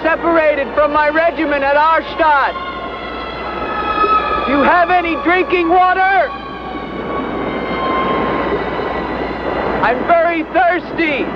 separated from my regiment at Arstadt. Do you have any drinking water? I'm very thirsty.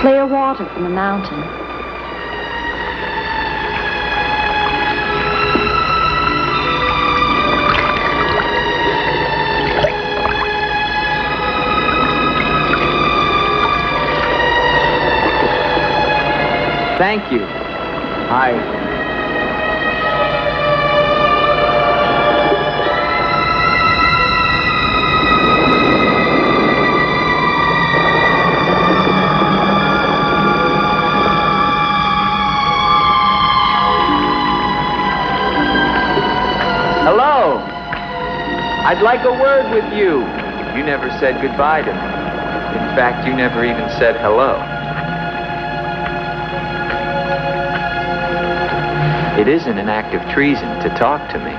Clear water from the mountain. Thank you. Hello. I'd like a word with you. You never said goodbye to me. In fact, you never even said hello. It isn't an act of treason to talk to me.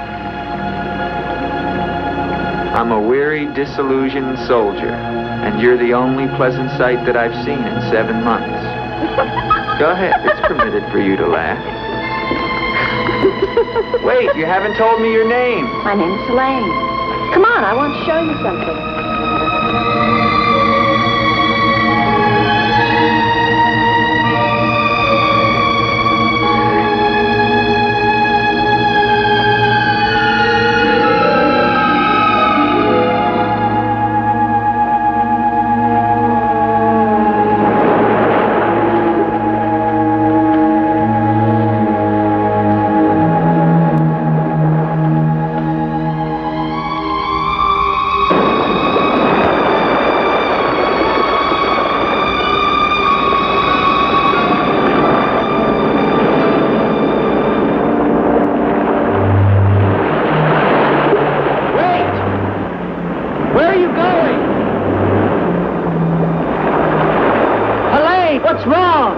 I'm a weary, disillusioned soldier, and you're the only pleasant sight that I've seen in 7 months. Go ahead, it's permitted for you to laugh. Wait, you haven't told me your name. My name is Helene. Come on, I want to show you something. What's wrong?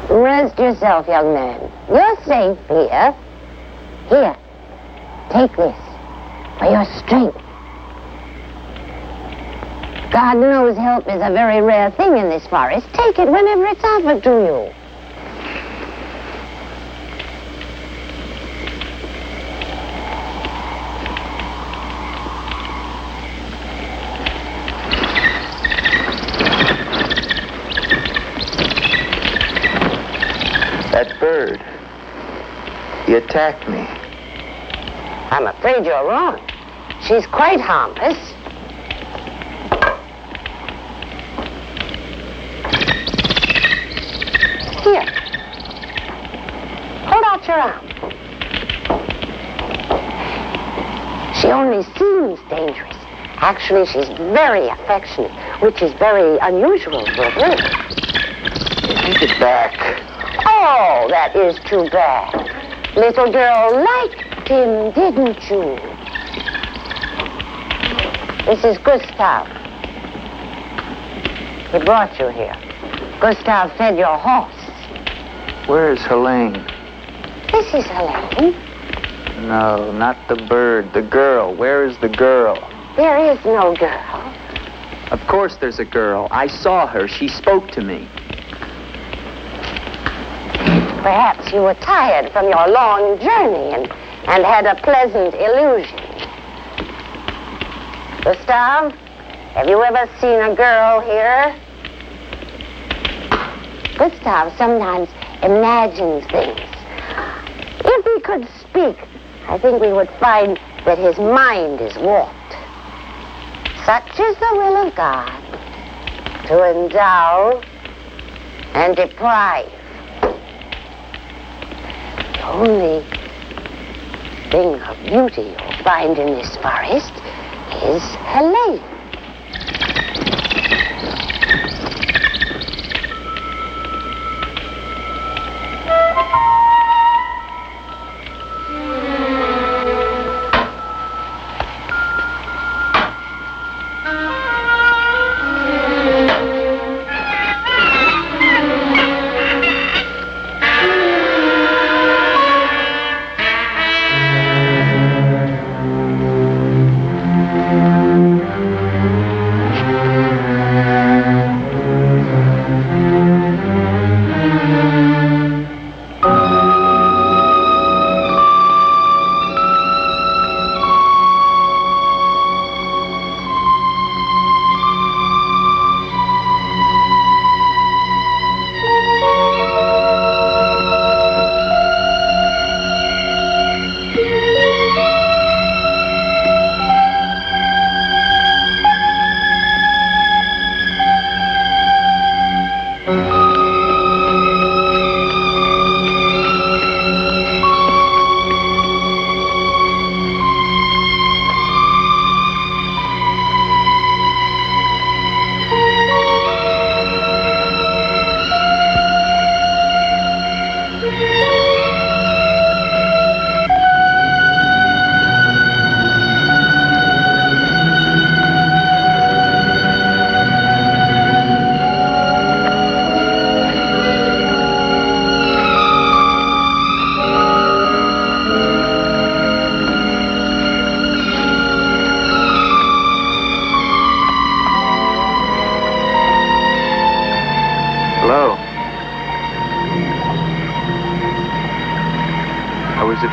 Rest yourself, young man. You're safe here. Here, take this for your strength. God knows help is a very rare thing in this forest. Take it whenever it's offered to you. That bird, he attacked me. I'm afraid you're wrong. She's quite harmless. Here. Hold out your arm. She only seems dangerous. Actually, she's very affectionate, which is very unusual for her. Take it back. Oh, that is too bad. Little girl liked him, didn't you? This is Gustav. He brought you here. Gustav fed your horse. Where's Helene? This is Helene. No, not the bird. The girl. Where is the girl? There is no girl. Of course there's a girl. I saw her. She spoke to me. Perhaps you were tired from your long journey and had a pleasant illusion. Gustav, have you ever seen a girl here? Gustav sometimes imagines things. If he could speak, I think we would find that his mind is warped. Such is the will of God, to endow and deprive. The only thing of beauty you'll find in this forest is Helene.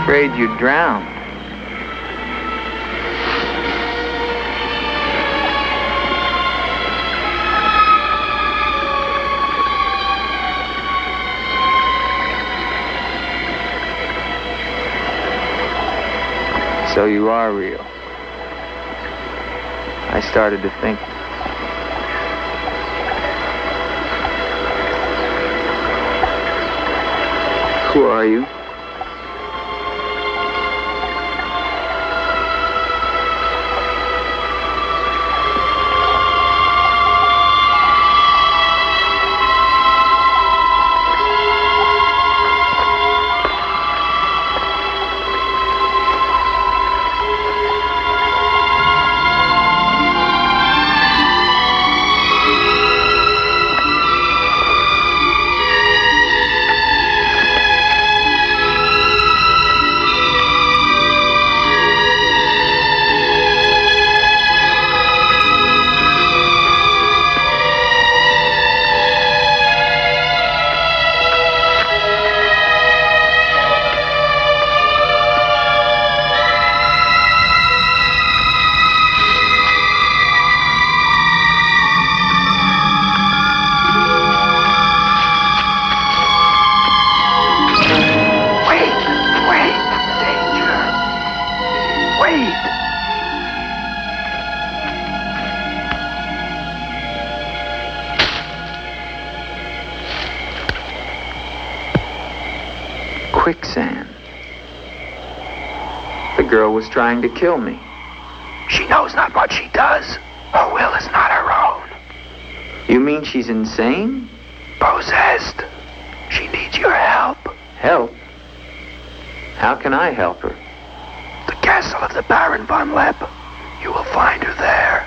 Afraid you'd drown. So you are real. I started to think. Who are you? Wait! Quicksand. The girl was trying to kill me. She knows not what she does. Her will is not her own. You mean she's insane? Possessed. She needs your help. Help? How can I help her? The castle of the Baron Von Leppe. You will find her there.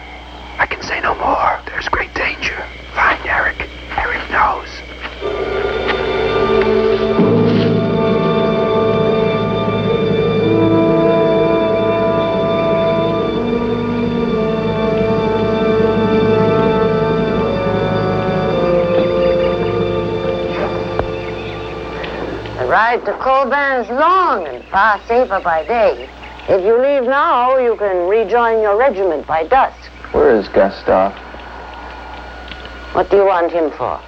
I can say no more. There's great danger. Find Eric. Eric knows. The ride to Colbin is long and far safer by day. If you leave now, you can rejoin your regiment by dusk. Where is Gustav? What do you want him for?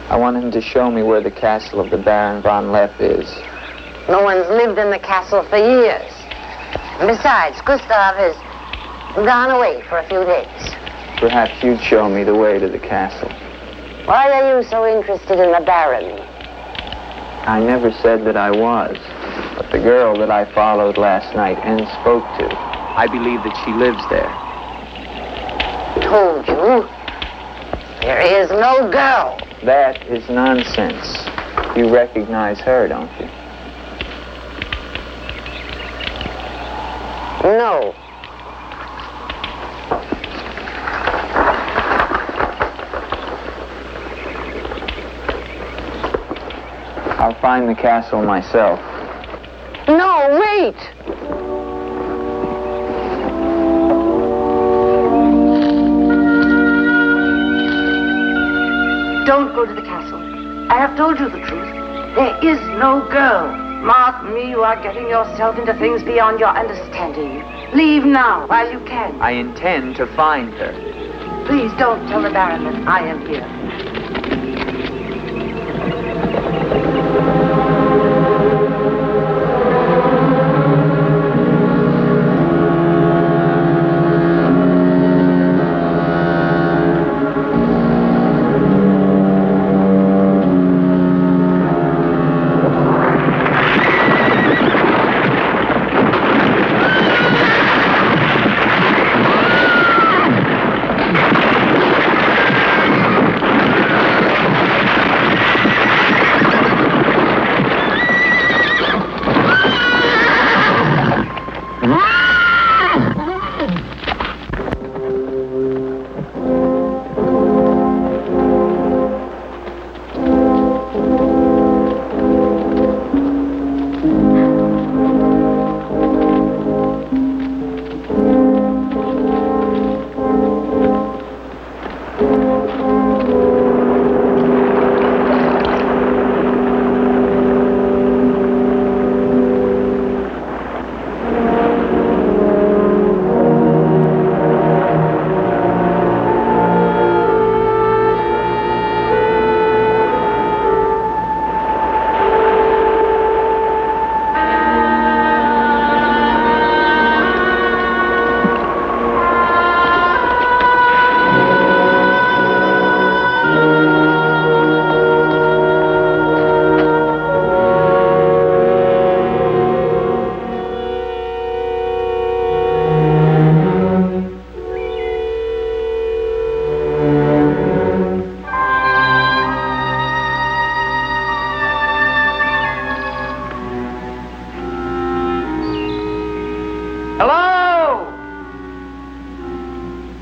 I want him to show me where the castle of the Baron Von Leppe is. No one's lived in the castle for years. And besides, Gustav has gone away for a few days. Perhaps you'd show me the way to the castle. Why are you so interested in the Baron? I never said that I was. But the girl that I followed last night and spoke to, I believe that she lives there. Told you. There is no girl. That is nonsense. You recognize her, don't you? No. I'll find the castle myself. No, wait! Don't go to the castle. I have told you the truth. There is no girl. Mark me, you are getting yourself into things beyond your understanding. Leave now, while you can. I intend to find her. Please don't tell the Baron that I am here.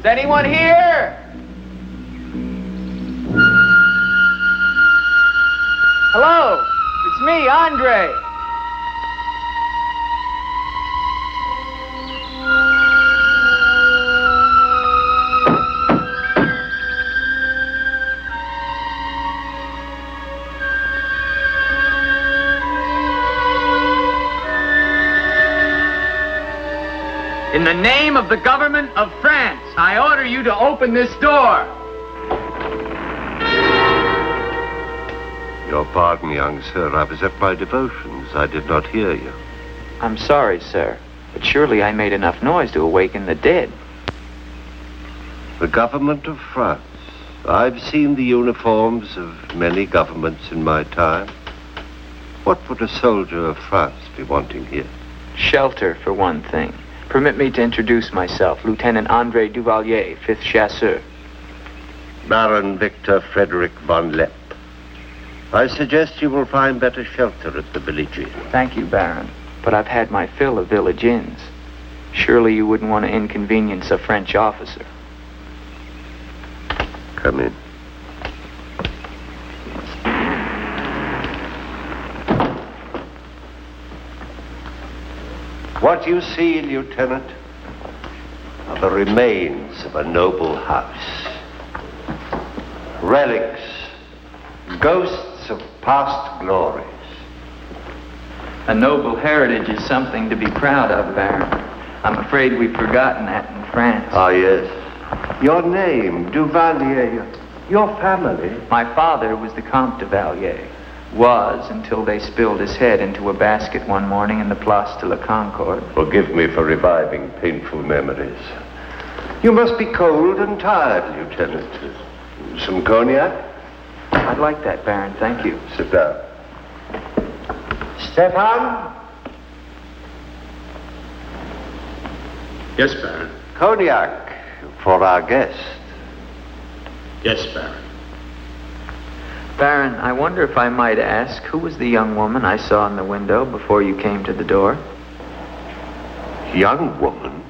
Anyone here? Hello, it's me, Andre. In the name of the government of France, I order you to open this door. Your pardon, young sir. I was at my devotions. I did not hear you. I'm sorry, sir. But surely I made enough noise to awaken the dead. The government of France. I've seen the uniforms of many governments in my time. What would a soldier of France be wanting here? Shelter, for one thing. Permit me to introduce myself, Lieutenant Andre Duvalier, 5th Chasseur. Baron Victor Frederick Von Leppe. I suggest you will find better shelter at the village inn. Thank you, Baron. But I've had my fill of village inns. Surely you wouldn't want to inconvenience a French officer. Come in. What you see, Lieutenant, are the remains of a noble house. Relics, ghosts of past glories. A noble heritage is something to be proud of, Baron. I'm afraid we've forgotten that in France. Ah, yes. Your name, Duvalier, your family. My father was the Comte Duvalier. Was until they spilled his head into a basket one morning in the Place de la Concorde. Forgive me for reviving painful memories. You must be cold and tired, Lieutenant. Some cognac? I'd like that, Baron. Thank you. Sit down. Stefan? Yes, Baron. Cognac for our guest. Yes, Baron. Baron, I wonder if I might ask, who was the young woman I saw in the window before you came to the door? Young woman?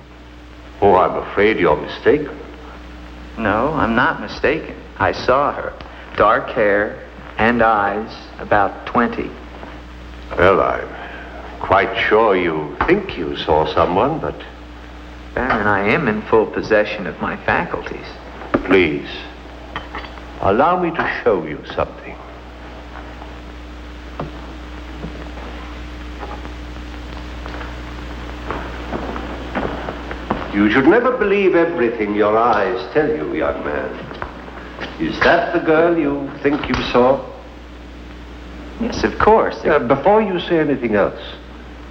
Oh, I'm afraid you're mistaken. No, I'm not mistaken. I saw her. Dark hair and eyes, about 20. Well, I'm quite sure you think you saw someone, but... Baron, I am in full possession of my faculties. Please, allow me to show you something. You should never believe everything your eyes tell you, young man. Is that the girl you think you saw? Yes, of course. Before you say anything else,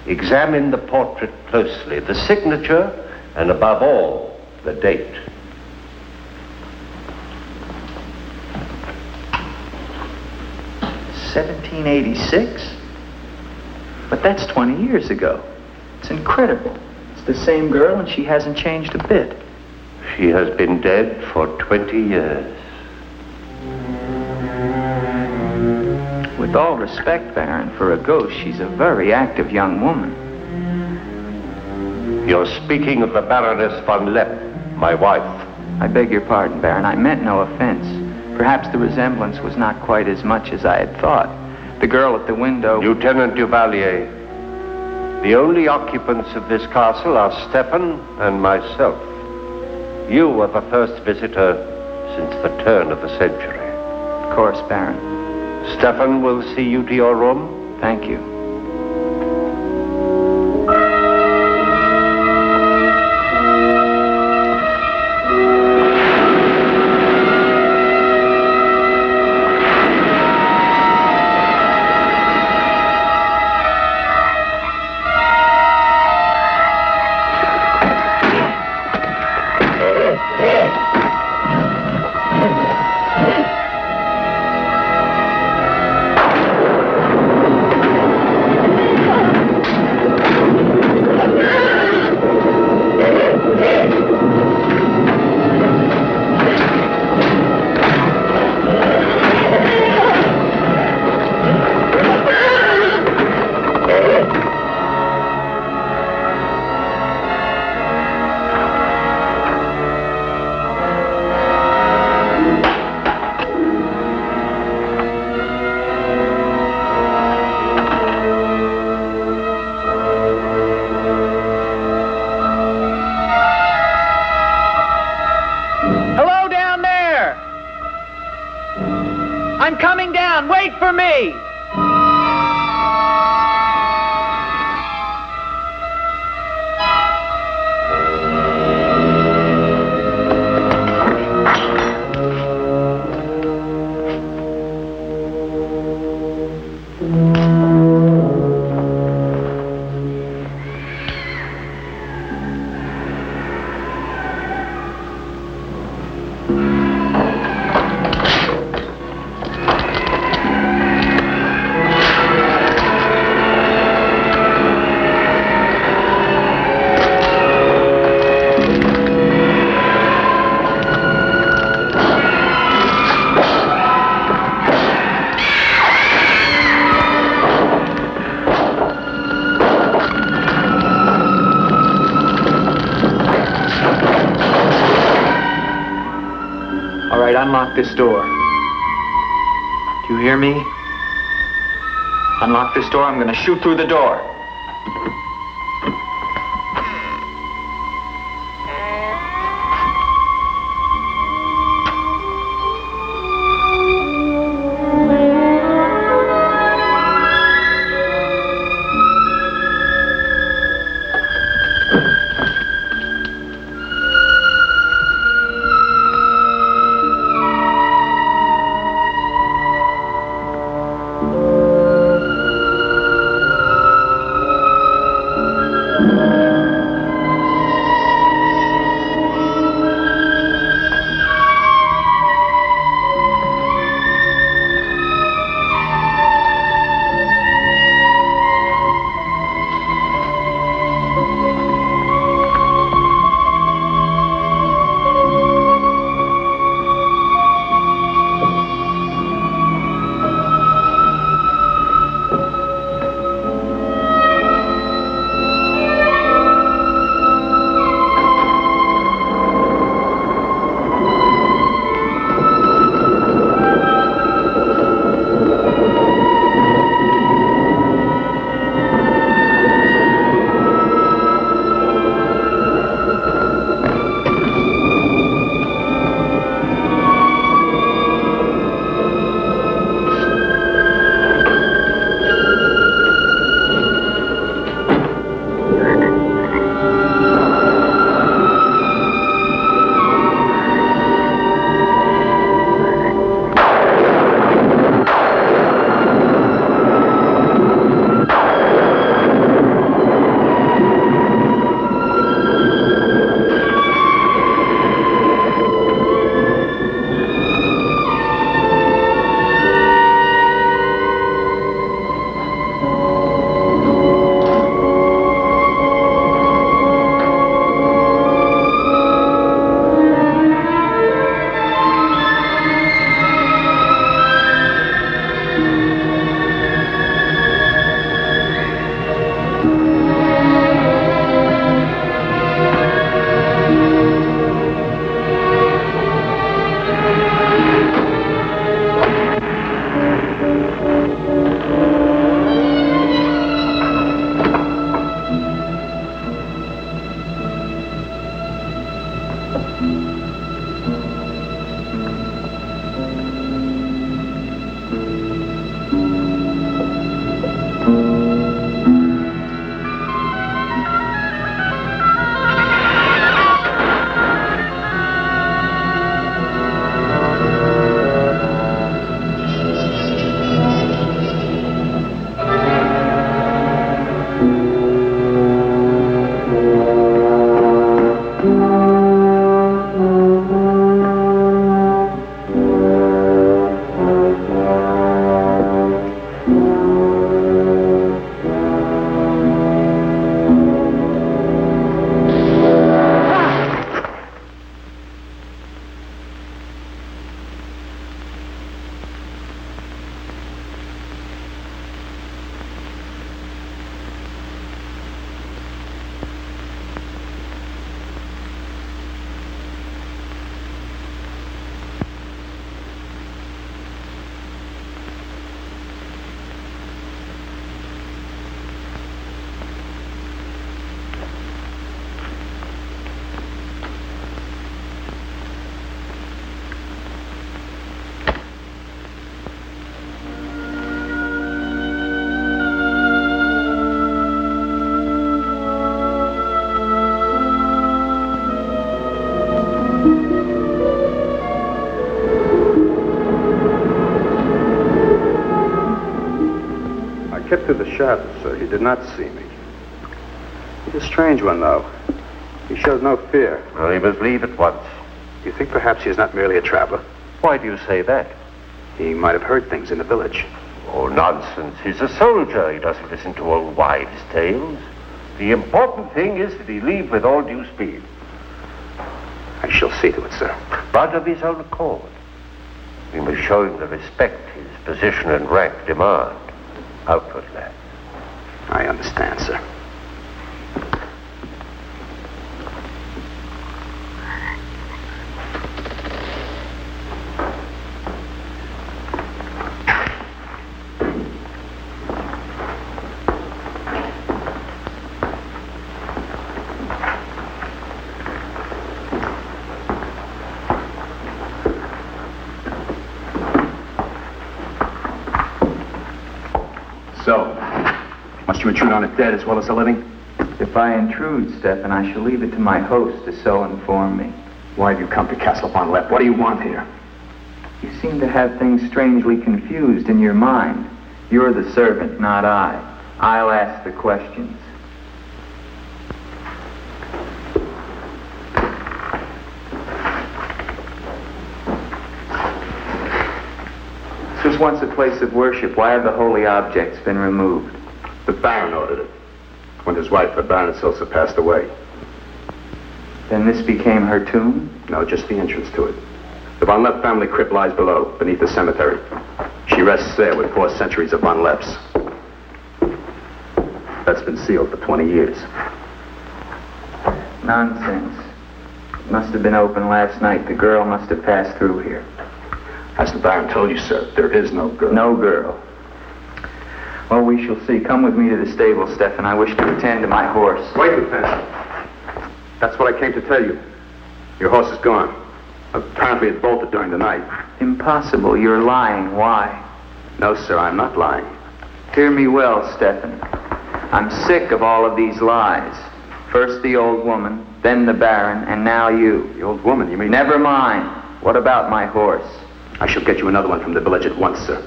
examine the portrait closely, the signature, and above all, the date. $1786? But that's 20 years ago. It's incredible. It's the same girl and she hasn't changed a bit. She has been dead for 20 years. With all respect, Baron, for a ghost, she's a very active young woman. You're speaking of the Baroness Von Leppe, my wife. I beg your pardon, Baron. I meant no offense. Perhaps the resemblance was not quite as much as I had thought. The girl at the window... Lieutenant Duvalier, the only occupants of this castle are Stefan and myself. You are the first visitor since the turn of the century. Of course, Baron. Stefan will see you to your room. Thank you. I'm coming down. Wait for me. unlock this door. Do you hear me? Unlock this door, I'm gonna shoot through the door. kept through the shadows, sir. He did not see me. He's a strange one, though. He showed no fear. Well, he must leave at once. Do you think perhaps he's not merely a traveler? Why do you say that? He might have heard things in the village. Oh, nonsense. He's a soldier. He doesn't listen to old wives' tales. The important thing is that he leave with all due speed. I shall see to it, sir. But of his own accord. We must show him the respect his position and rank demand. Outwardly. I understand, sir. you intrude on a dead as well as a living? If I intrude, Stefan, I shall leave it to my host to so inform me. Why have you come to Castle Von Leppe? What do you want here? You seem to have things strangely confused in your mind. You're the servant, not I. I'll ask the questions. This was once a place of worship. Why have the holy objects been removed? The Baron ordered it. When his wife, the Baroness Ilse, passed away. Then this became her tomb? No, just the entrance to it. The Von Leppe family crypt lies below, beneath the cemetery. She rests there with 4 centuries of Von Leppes. That's been sealed for 20 years. Nonsense. It must have been open last night. The girl must have passed through here. As the Baron told you, sir, there is no girl. No girl. Well, we shall see. Come with me to the stable, Stefan. I wish to attend to my horse. Wait, Lieutenant. That's what I came to tell you. Your horse is gone. Apparently it bolted during the night. Impossible. You're lying. Why? No, sir, I'm not lying. Hear me well, Stefan. I'm sick of all of these lies. First the old woman, then the Baron, and now you. The old woman, you mean? Never mind. What about my horse? I shall get you another one from the village at once, sir.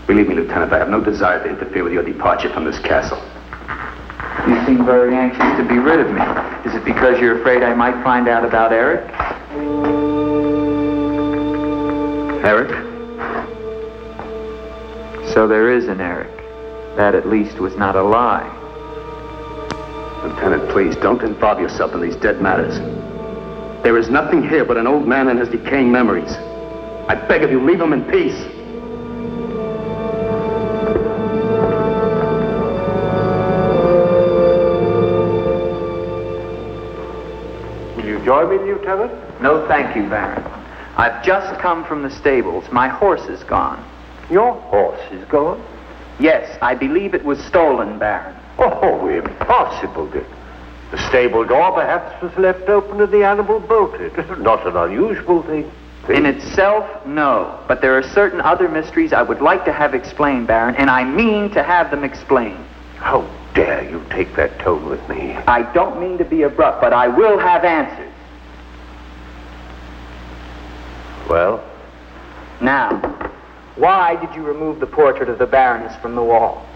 Believe me, Lieutenant, I have no desire to interfere with your departure from this castle. You seem very anxious to be rid of me. Is it because you're afraid I might find out about Eric? Eric? So there is an Eric. That at least was not a lie. Lieutenant, please, don't involve yourself in these dead matters. There is nothing here but an old man and his decaying memories. I beg of you, leave him in peace. Will you join me, Lieutenant? No, thank you, Baron. I've just come from the stables. My horse is gone. Your horse is gone? Yes, I believe it was stolen, Baron. Oh, impossible, Dick. The stable door perhaps was left open and the animal bolted. Not an unusual thing. In itself, no. But there are certain other mysteries I would like to have explained, Baron, and I mean to have them explained. How dare you take that tone with me? I don't mean to be abrupt, but I will have answers. Well? Now, why did you remove the portrait of the Baroness from the wall?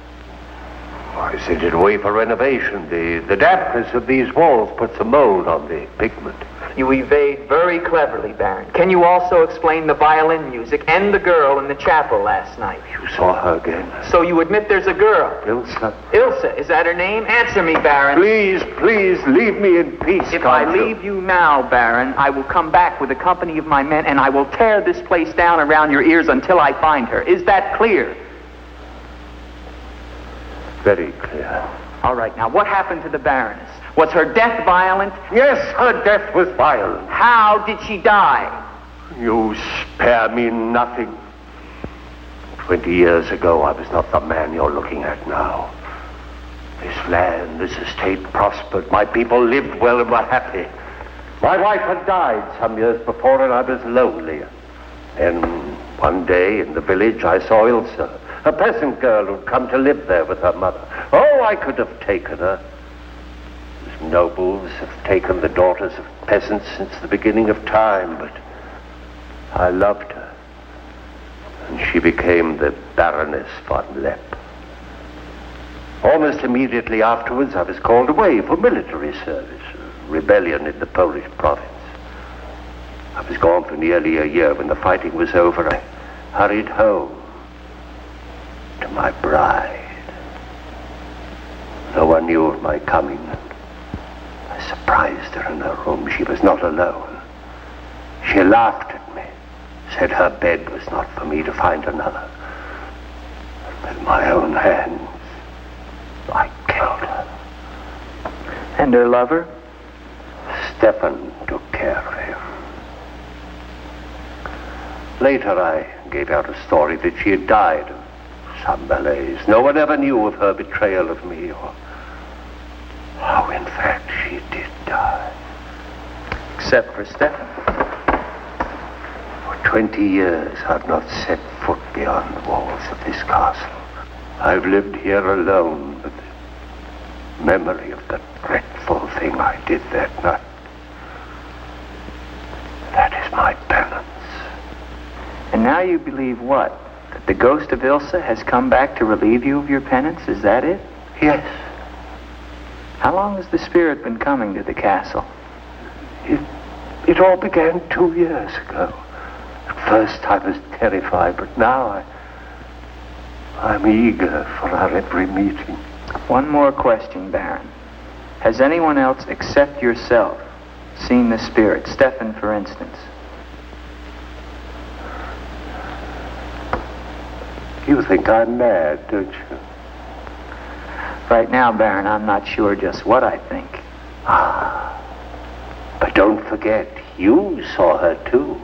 I sent it away for renovation. The dampness of these walls puts a mold on the pigment. You evade very cleverly, Baron. Can you also explain the violin music and the girl in the chapel last night? You saw her again? So you admit there's a girl? Ilse. Ilse, is that her name? Answer me, Baron. Please, please, leave me in peace. If I leave you now, Baron, I will come back with a company of my men and I will tear this place down around your ears until I find her. Is that clear? Very clear. All right, now what happened to the Baroness? Was her death violent? Yes, her death was violent. How did she die? You spare me nothing. 20 years ago, I was not the man you're looking at now. This land, this estate prospered. My people lived well and were happy. My wife had died some years before, and I was lonely. Then, one day in the village, I saw Ilse, a peasant girl who'd come to live there with her mother. Oh, I could have taken her. Nobles have taken the daughters of peasants since the beginning of time, but I loved her. And she became the Baroness Von Leppe. Almost immediately afterwards, I was called away for military service, a rebellion in the Polish province. I was gone for nearly a year. When the fighting was over, I hurried home to my bride. No one knew of my coming. I surprised her in her room. She was not alone. She laughed at me, said her bed was not for me to find another. With my own hands, I killed her. And her lover? Stefan took care of him. Later, I gave out a story that she had died of some malaise. No one ever knew of her betrayal of me, or how, in fact, she did die. Except for Stefan. For 20 years, I've not set foot beyond the walls of this castle. I've lived here alone with the memory of the dreadful thing I did that night. That is my penance. And now you believe what? That the ghost of Ilsa has come back to relieve you of your penance? Is that it? Yes. How long has the spirit been coming to the castle? It all began 2 years ago. At first I was terrified, but now I'm eager for our every meeting. One more question, Baron. Has anyone else except yourself seen the spirit? Stefan, for instance. You think I'm mad, don't you? Right now, Baron, I'm not sure just what I think. But don't forget, you saw her too.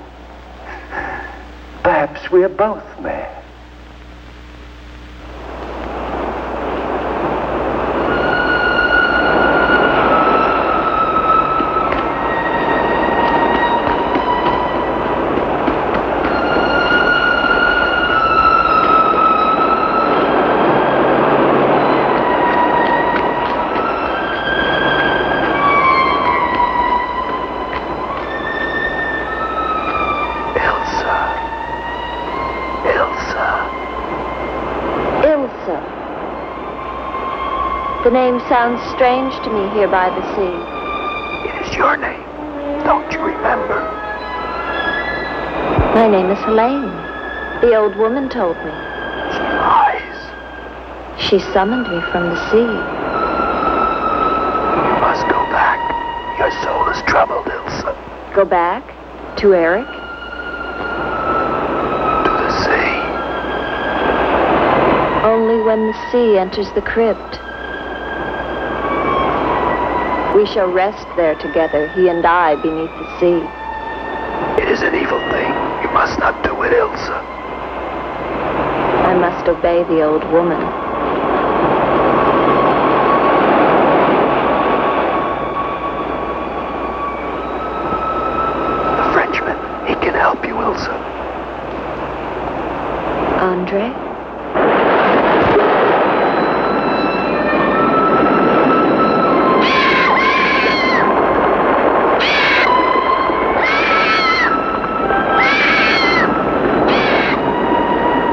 Perhaps we're both mad. The name sounds strange to me here by the sea. It is your name. Don't you remember? My name is Helene. The old woman told me. She lies. She summoned me from the sea. You must go back. Your soul is troubled, Ilsa. Go back? To Eric? To the sea. Only when the sea enters the crypt. We shall rest there together, he and I, beneath the sea. It is an evil thing. You must not do it, Ilsa. I must obey the old woman. The Frenchman, he can help you, Ilsa. Andre?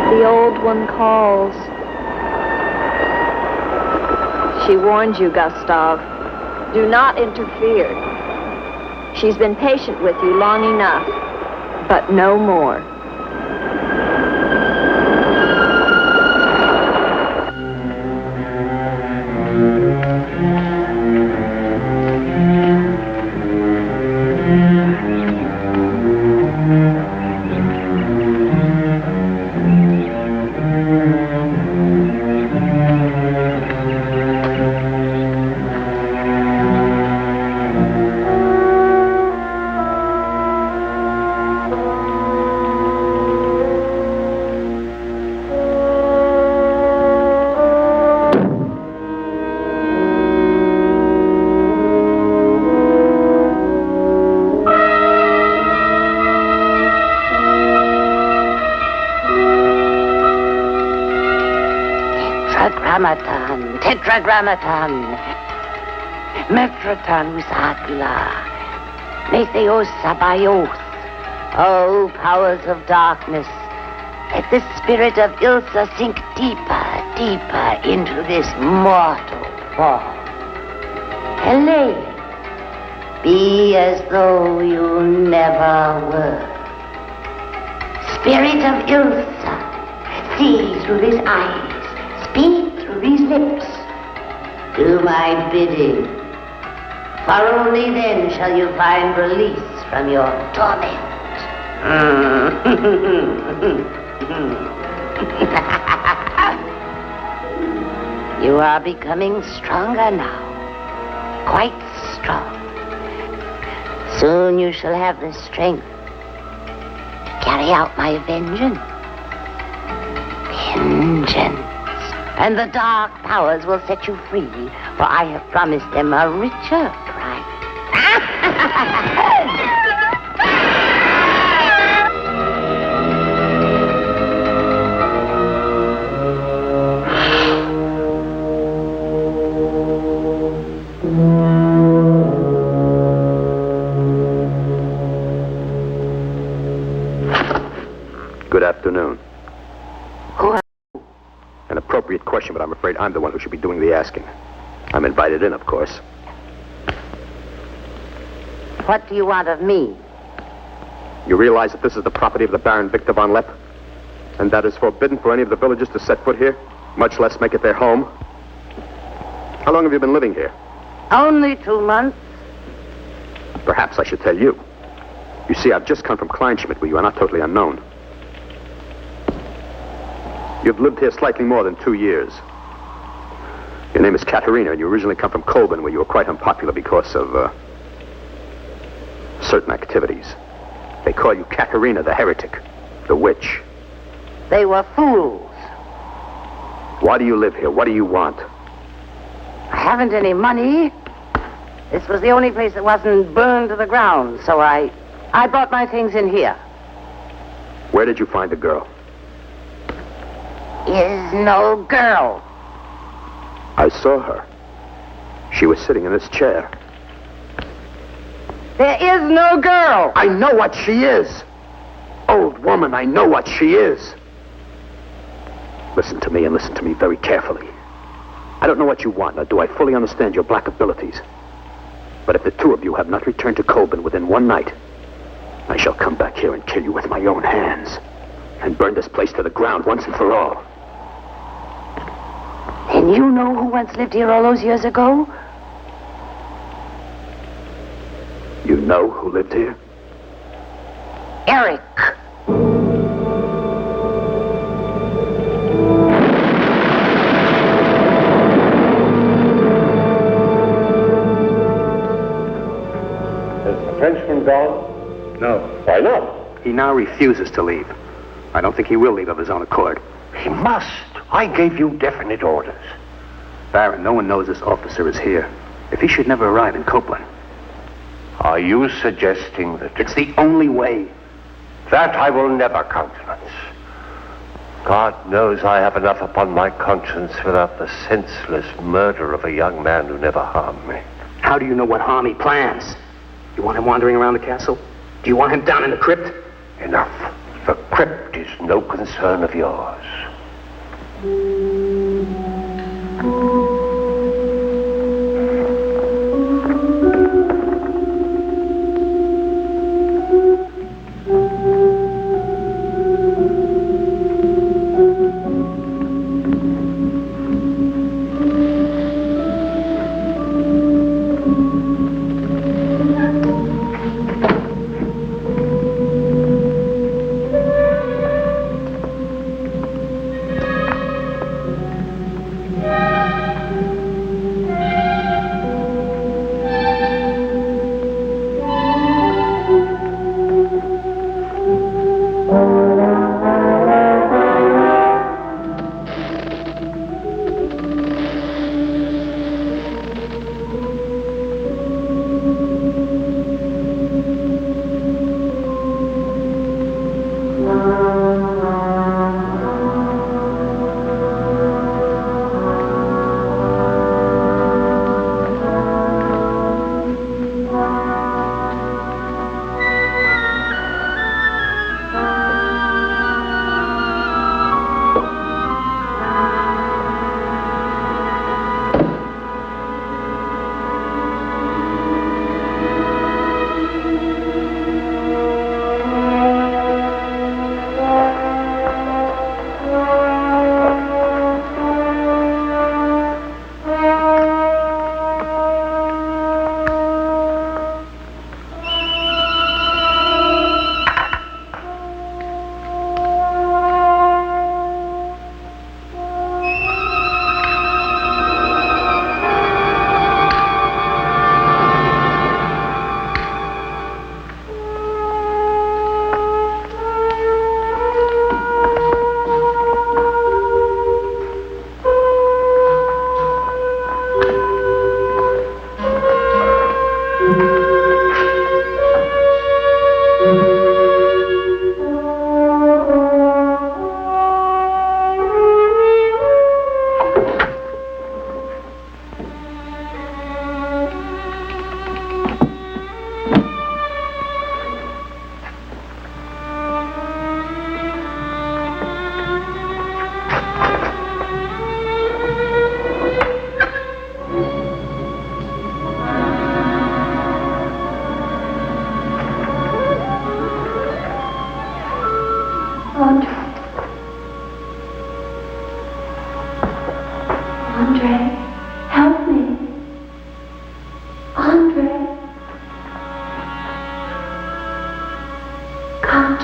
The old one calls. She warned you, Gustav. Do not interfere. She's been patient with you long enough, but no more. Tetragrammaton, Metraton Usagla, Metheos Sabayoth. O powers of darkness, let the spirit of Ilsa sink deeper, deeper into this mortal form. Helene, be as though you never were. Spirit of Ilsa, see through these eyes, speak through these lips. Do my bidding, for only then shall you find release from your torment. You are becoming stronger now, quite strong. Soon you shall have the strength to carry out my vengeance. Vengeance. And the dark powers will set you free, for I have promised them a richer prize. afternoon. Who are An appropriate question, but I'm afraid I'm the one who should be doing the asking. I'm invited in, of course. What do you want of me? You realize that this is the property of the Baron Victor Von Leppe? And that is forbidden for any of the villagers to set foot here, much less make it their home? How long have you been living here? Only 2 months. Perhaps I should tell you. You see, I've just come from Kleinschmidt, where you are not totally unknown. You've lived here slightly more than 2 years. Your name is Katerina, and you originally come from Colburn, where you were quite unpopular because of, certain activities. They call you Katerina the heretic, the witch. They were fools. Why do you live here? What do you want? I haven't any money. This was the only place that wasn't burned to the ground, so I brought my things in here. Where did you find the girl? Is no girl. I saw her. She was sitting in this chair. There is no girl. I know what she is. Old woman, I know what she is. Listen to me, and listen to me very carefully. I don't know what you want, nor do I fully understand your black abilities. But if the two of you have not returned to Colburn within one night, I shall come back here and kill you with my own hands, and burn this place to the ground once and for all. And you know who once lived here all those years ago? You know who lived here? Eric. Has the Frenchman gone? No. Why not? He now refuses to leave. I don't think he will leave of his own accord. He must. I gave you definite orders. Baron, no one knows this officer is here. If he should never arrive in Copeland. Are you suggesting that... It's the only way. That I will never countenance. God knows I have enough upon my conscience without the senseless murder of a young man who never harmed me. How do you know what harm he plans? You want him wandering around the castle? Do you want him down in the crypt? Enough. The crypt is no concern of yours.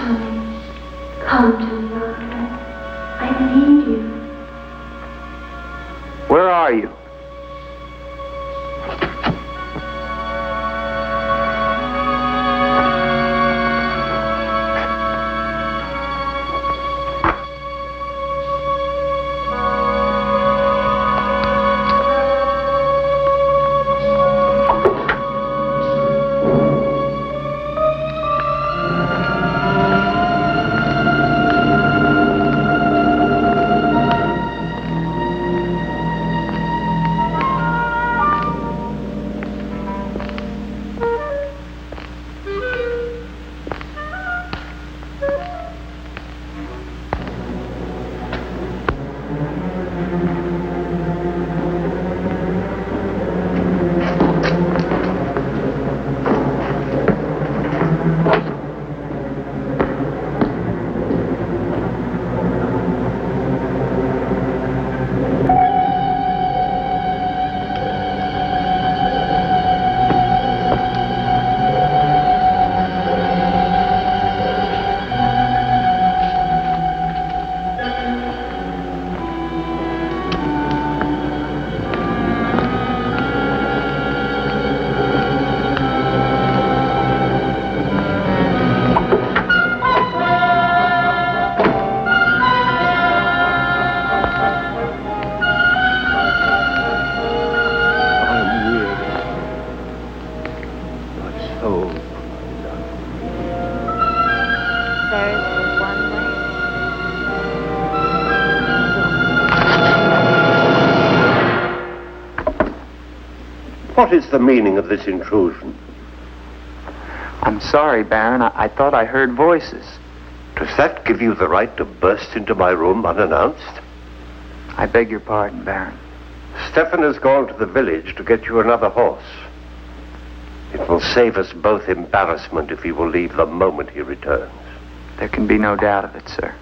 to me. Come to me, Andre. I need you. Where are you? What is the meaning of this intrusion? I'm sorry, Baron. I thought I heard voices. Does that give you the right to burst into my room unannounced? I beg your pardon, Baron. Stefan has gone to the village to get you another horse. It will save us both embarrassment if he will leave the moment he returns. There can be no doubt of it, sir.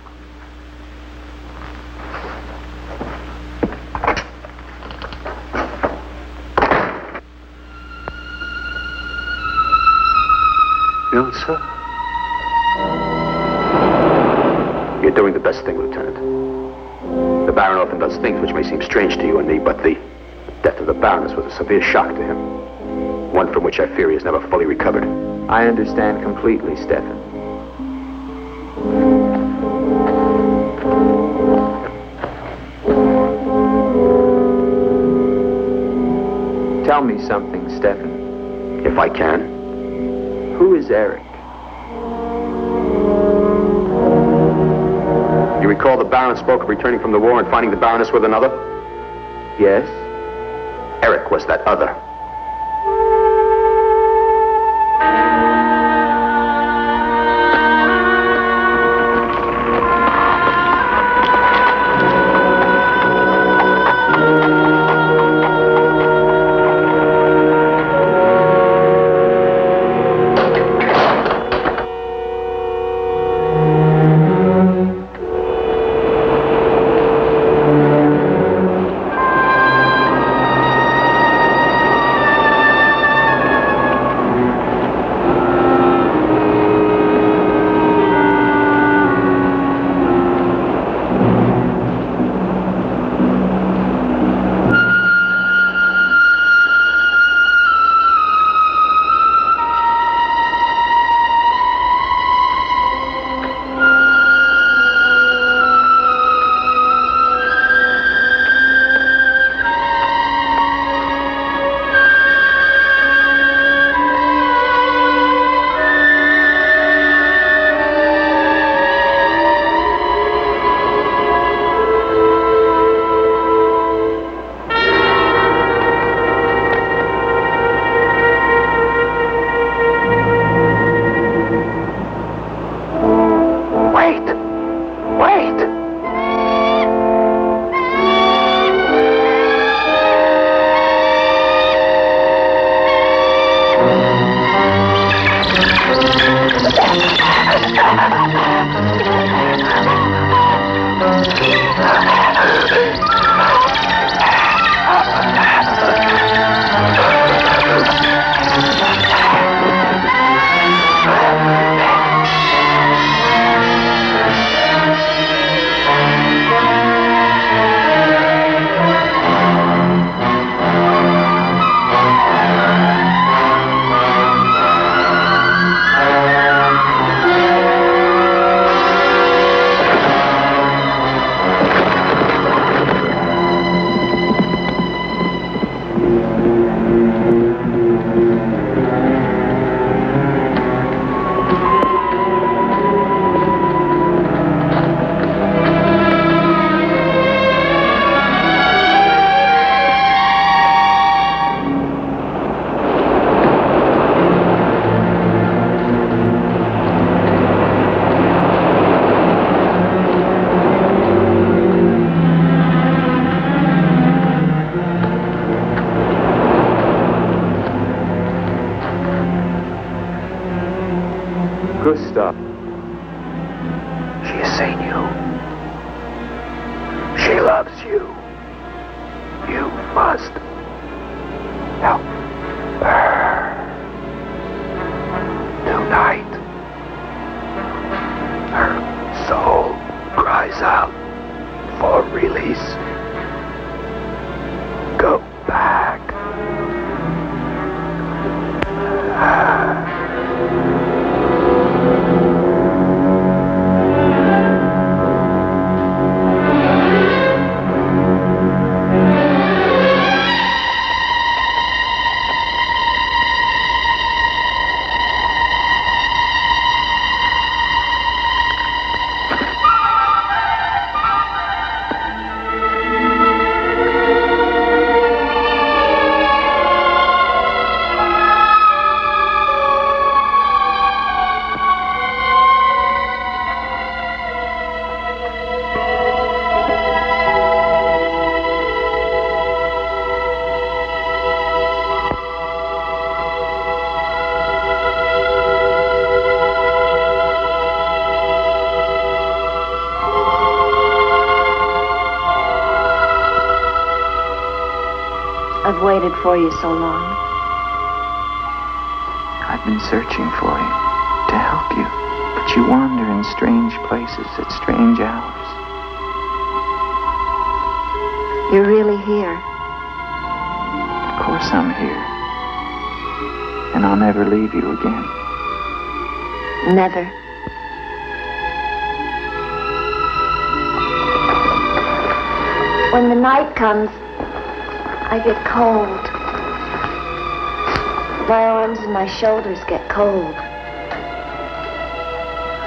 Ilsa? You're doing the best thing, Lieutenant. The Baron often does things which may seem strange to you and me, but the death of the Baroness was a severe shock to him. One from which I fear he has never fully recovered. I understand completely, Stefan. Tell me something, Stefan. If I can. Who is Eric? You recall the Baron spoke of returning from the war and finding the Baroness with another? Yes? Eric was that other. Gustav. She has seen you. She loves you. You must help her. Tonight, her soul cries out for release. Go back. I've waited for you so long. I've been searching for you to help you, but you wander in strange places at strange hours. You're really here. Of course I'm here. And I'll never leave you again. Never. When the night comes, I get cold. My arms and my shoulders get cold.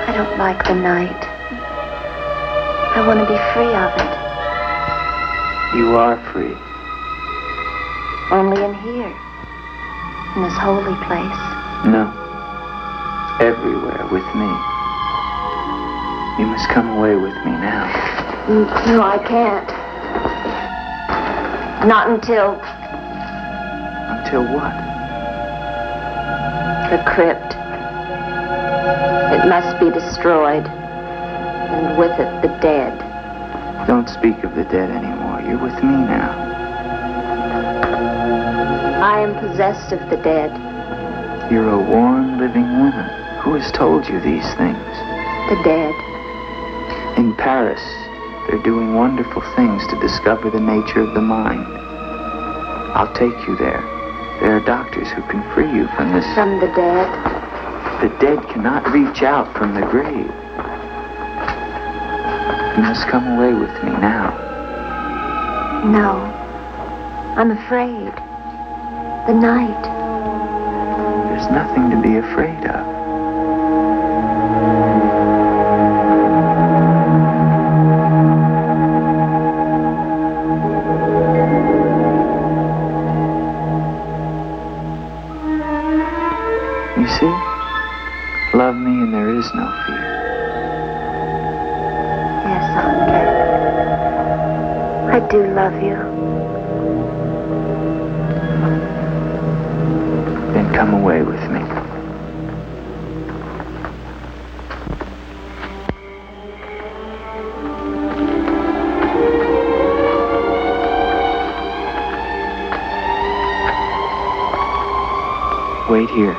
I don't like the night. I want to be free of it. You are free. Only in here. In this holy place. No. Everywhere with me. You must come away with me now. No, I can't. Not until... Until what? The crypt. It must be destroyed. And with it, the dead. Don't speak of the dead anymore. You're with me now. I am possessed of the dead. You're a warm, living woman. Who has told you these things? The dead. In Paris, they're doing wonderful things to discover the nature of the mind. I'll take you there. There are doctors who can free you from this. From the dead? The dead cannot reach out from the grave. You must come away with me now. No. I'm afraid. The night. There's nothing to be afraid of. You see? Love me and there is no fear. Yes, Andre. I do love you. Then come away with me. Wait here.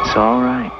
It's all right.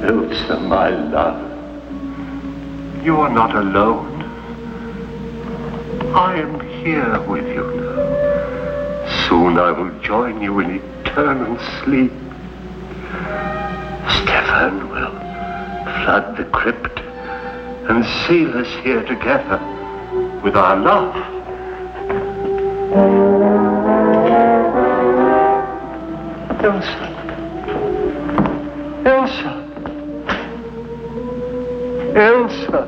Ilsa, my love, you are not alone. I am here with you now. Soon I will join you in eternal sleep. Stefan will flood the crypt and seal us here together with our love. Ilsa. Ilsa. Ilsa.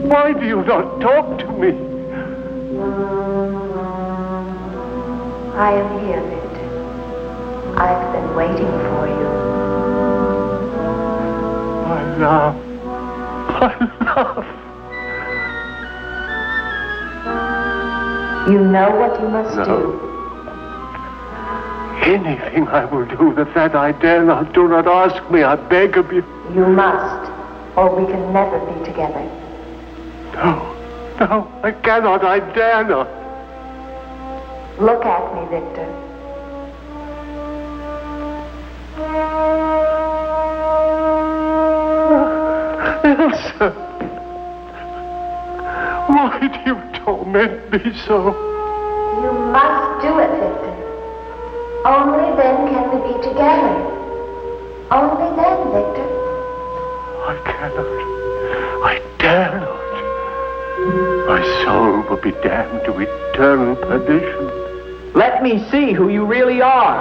Why do you not talk to me? I am here, Victor. I've been waiting for you. My love. My love. You know what you must do. Anything I will do that I dare not. Do not ask me, I beg of you. You must, or we can never be together. No, I cannot, I dare not. Look at me, Victor. Elsa, why do you torment me so? You must do it, Victor. Only then can we be together. Only then, Victor. I cannot. I dare not. My soul will be damned to eternal perdition. Let me see who you really are.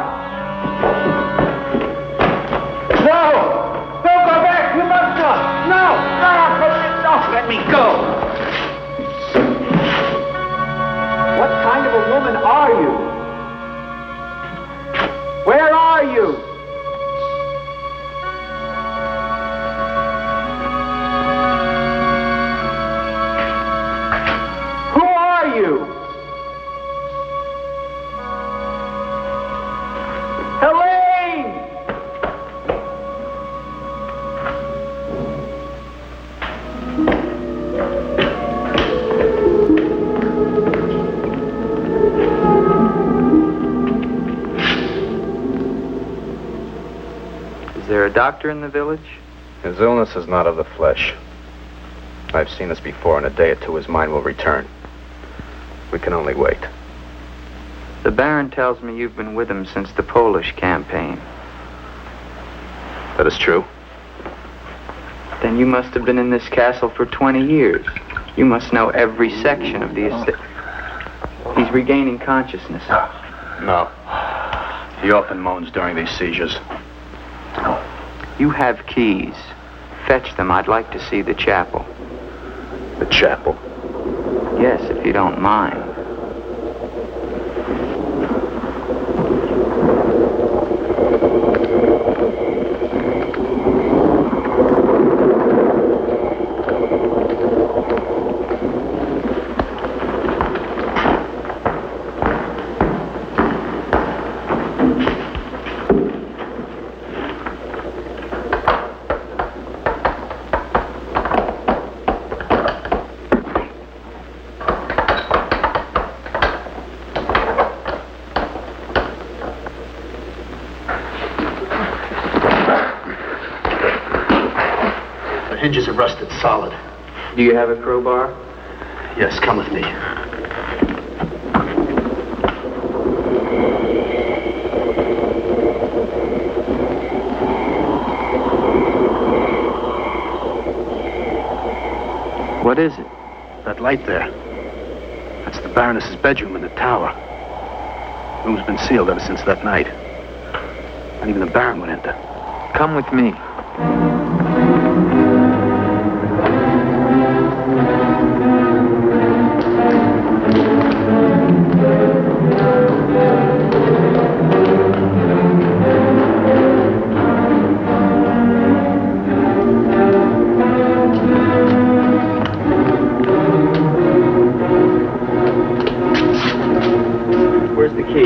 No! Don't go back! You must not! No! No! Let me go! What kind of a woman are you? Where are you? Who are you? Helene! Is there a doctor in the village? His illness is not of the flesh. I've seen this before. In a day or two, his mind will return. We can only wait. The Baron tells me you've been with him since the Polish campaign. That is true. Then you must have been in this castle for 20 years. You must know every section of the estate. He's regaining consciousness. No. He often moans during these seizures. You have keys. Fetch them. I'd like to see the chapel. The chapel? Yes, if you don't mind. Hinges are rusted solid. Do you have a crowbar? Yes, come with me. What is it? That light there. That's the Baroness's bedroom in the tower. The room's been sealed ever since that night. Not even the Baron would enter. Come with me. Where's the key?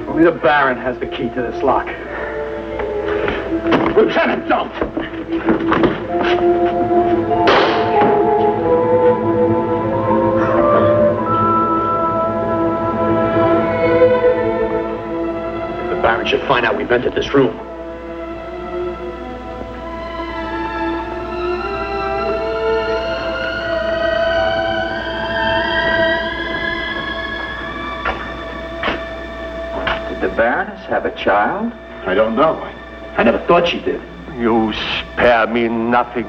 Only the Baron has the key to this lock. Lieutenant, don't! The Baron should find out we've entered this room. have a child? I don't know. I never thought she did. You spare me nothing.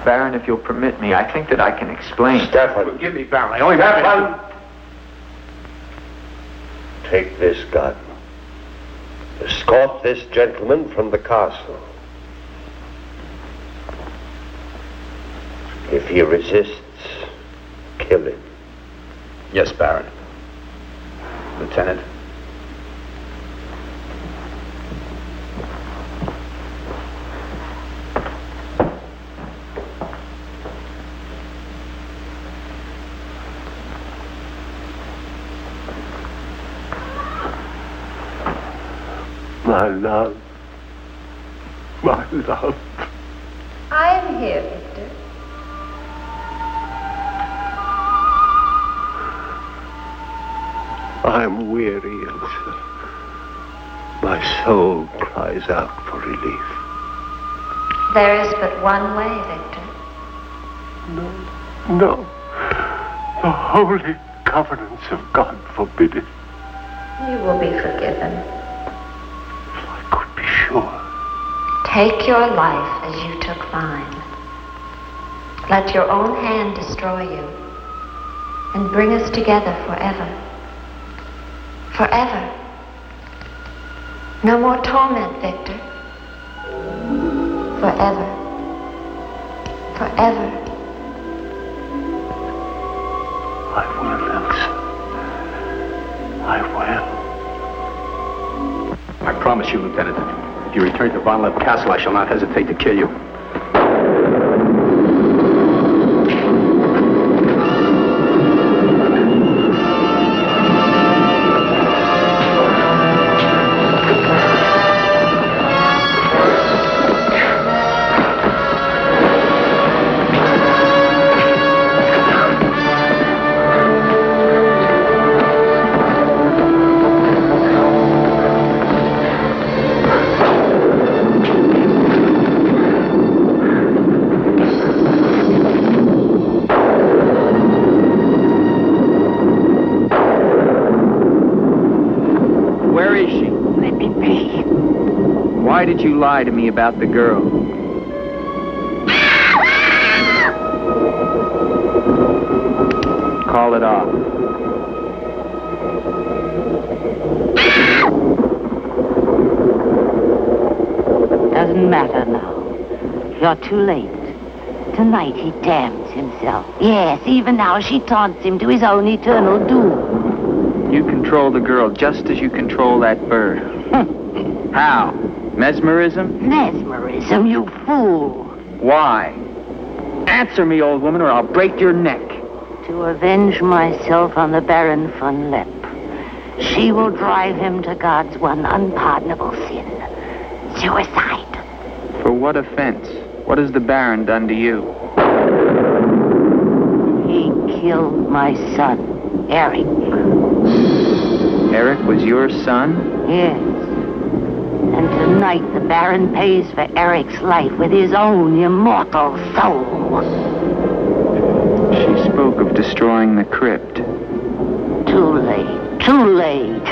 Baron, if you'll permit me, I think that I can explain. Stefan. Forgive me, Baron. I only have Take this gun. Escort this gentleman from the castle. If he resists, kill him. Yes, Baron. Lieutenant. My love. My love. I'm here, Victor. I'm weary, Ilsa. My soul cries out for relief. There is but one way, Victor. No. The holy covenants of God forbid it. You will be forgiven. I could be sure. Take your life as you took mine. Let your own hand destroy you and bring us together forever. Forever. No more torment, Victor. Forever. Forever. I will, Elsa. I will. I promise you, Lieutenant, if you return to Von Leppe Castle, I shall not hesitate to kill you. Why did you lie to me about the girl? Call it off. Doesn't matter now. You're too late. Tonight he damns himself. Yes, even now she taunts him to his own eternal doom. You control the girl just as you control that bird. How? Mesmerism? Mesmerism, you fool. Why? Answer me, old woman, or I'll break your neck. To avenge myself on the Baron Von Leppe. She will drive him to God's one unpardonable sin. Suicide. For what offense? What has the Baron done to you? He killed my son, Eric. Eric was your son? Yes. And tonight the Baron pays for Eric's life with his own immortal soul. She spoke of destroying the crypt. Too late. Too late.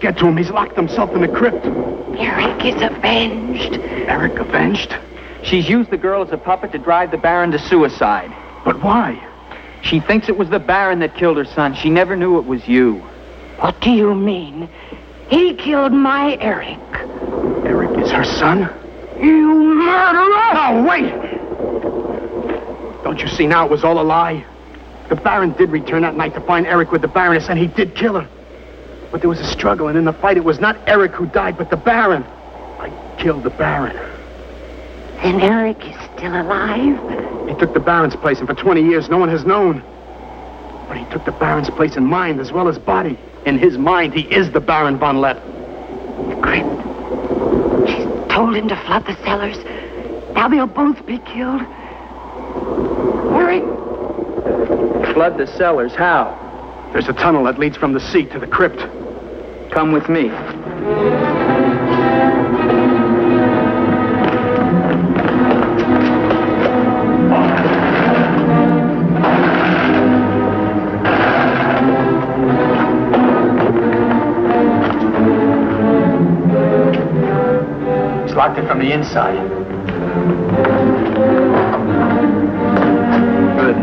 get to him. He's locked himself in the crypt. Eric is avenged. Eric avenged? She's used the girl as a puppet to drive the Baron to suicide. But why? She thinks it was the Baron that killed her son. She never knew it was you. What do you mean? He killed my Eric. Eric is her son? You murderer! No, wait! Don't you see now it was all a lie? The Baron did return that night to find Eric with the Baroness, and he did kill her. But there was a struggle, and in the fight, it was not Eric who died, but the Baron. I killed the Baron. Then Eric is still alive? He took the Baron's place, and for 20 years, no one has known. But he took the Baron's place in mind as well as body. In his mind, he is the Baron Von Leppe. The crypt. She's told him to flood the cellars. Now they'll both be killed. Eric. Flood the cellars? How? There's a tunnel that leads from the sea to the crypt. Come with me. He's locked it from the inside. Good.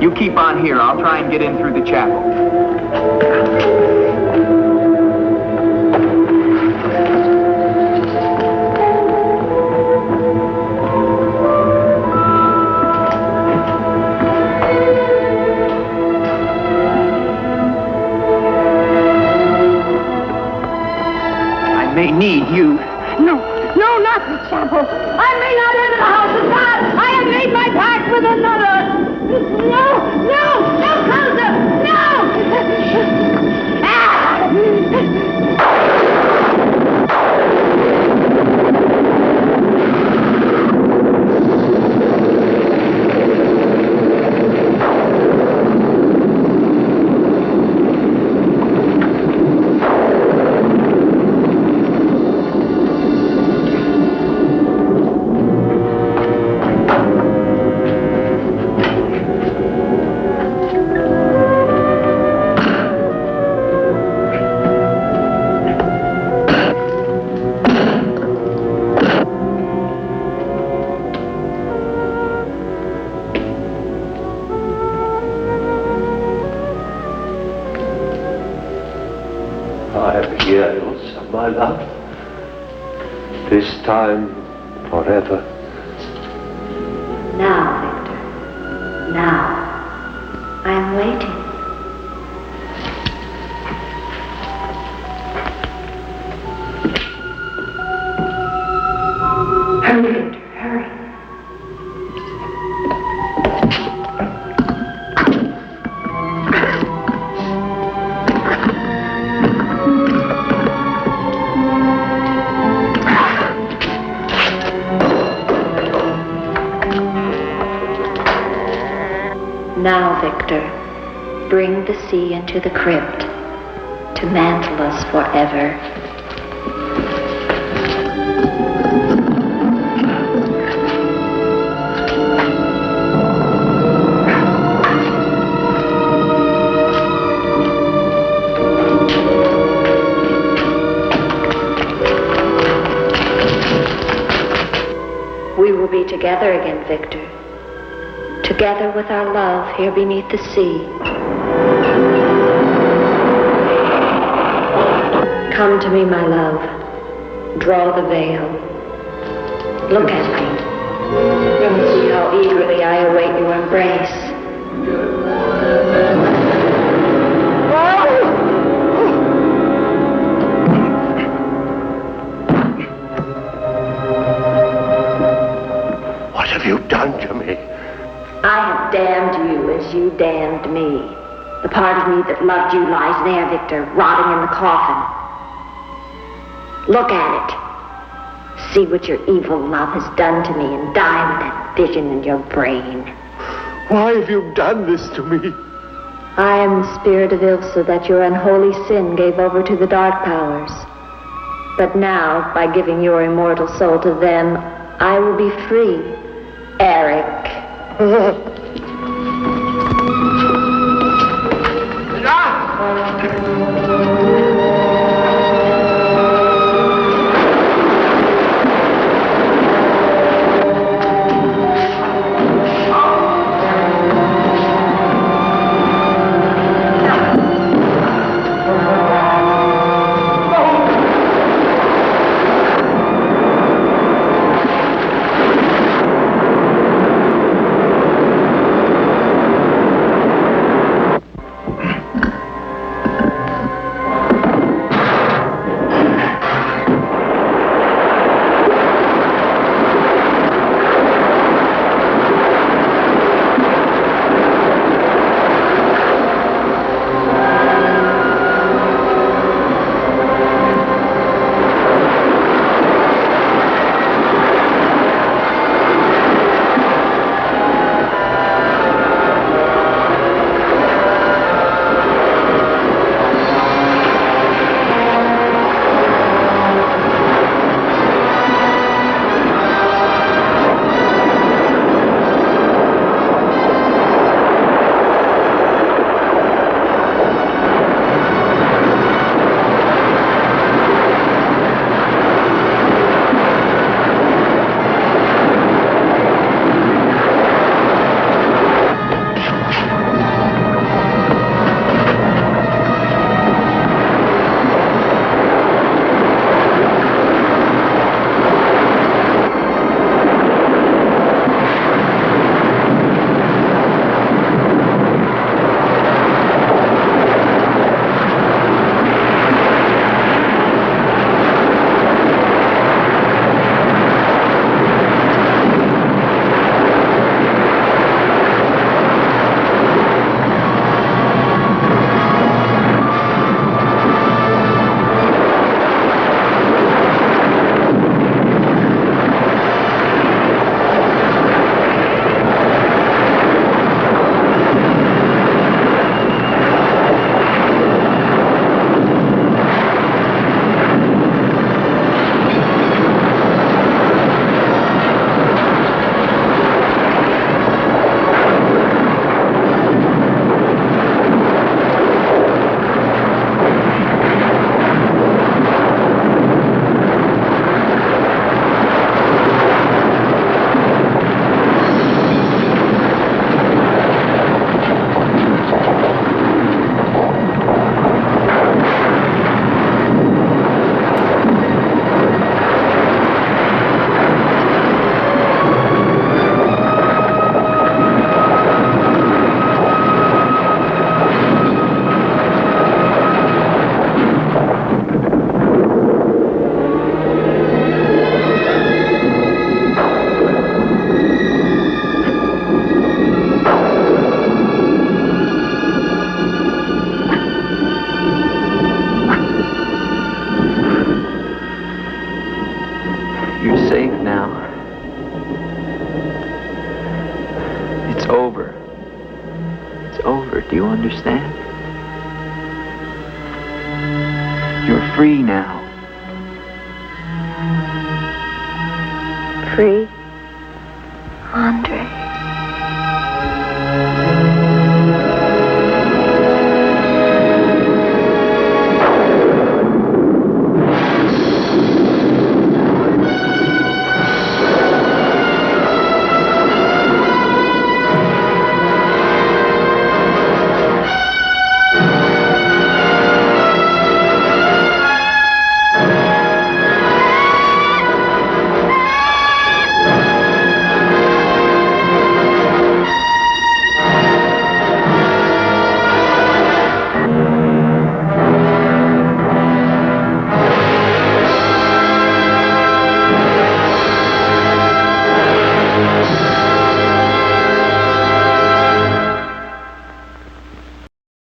You keep on here. I'll try and get in through the chapel. I may need you. No, not the chapel. I may not enter the house of God. I have made my pact with another. No, closer. No! Years of my love, this time forever. Now, Victor. Now. I am waiting. Hurry, Victor, hurry. Now, Victor, bring the sea into the crypt to mantle us forever. We will be together again, Victor. Together with our love here beneath the sea. Come to me, my love. Draw the veil. Look at me. And see how eagerly I await your embrace. What have you done to me? I have damned you as you damned me. The part of me that loved you lies there, Victor, rotting in the coffin. Look at it. See what your evil love has done to me and die with that vision in your brain. Why have you done this to me? I am the spirit of Ilsa that your unholy sin gave over to the dark powers. But now, by giving your immortal soul to them, I will be free. Eric. Do you understand? You're free now. Free?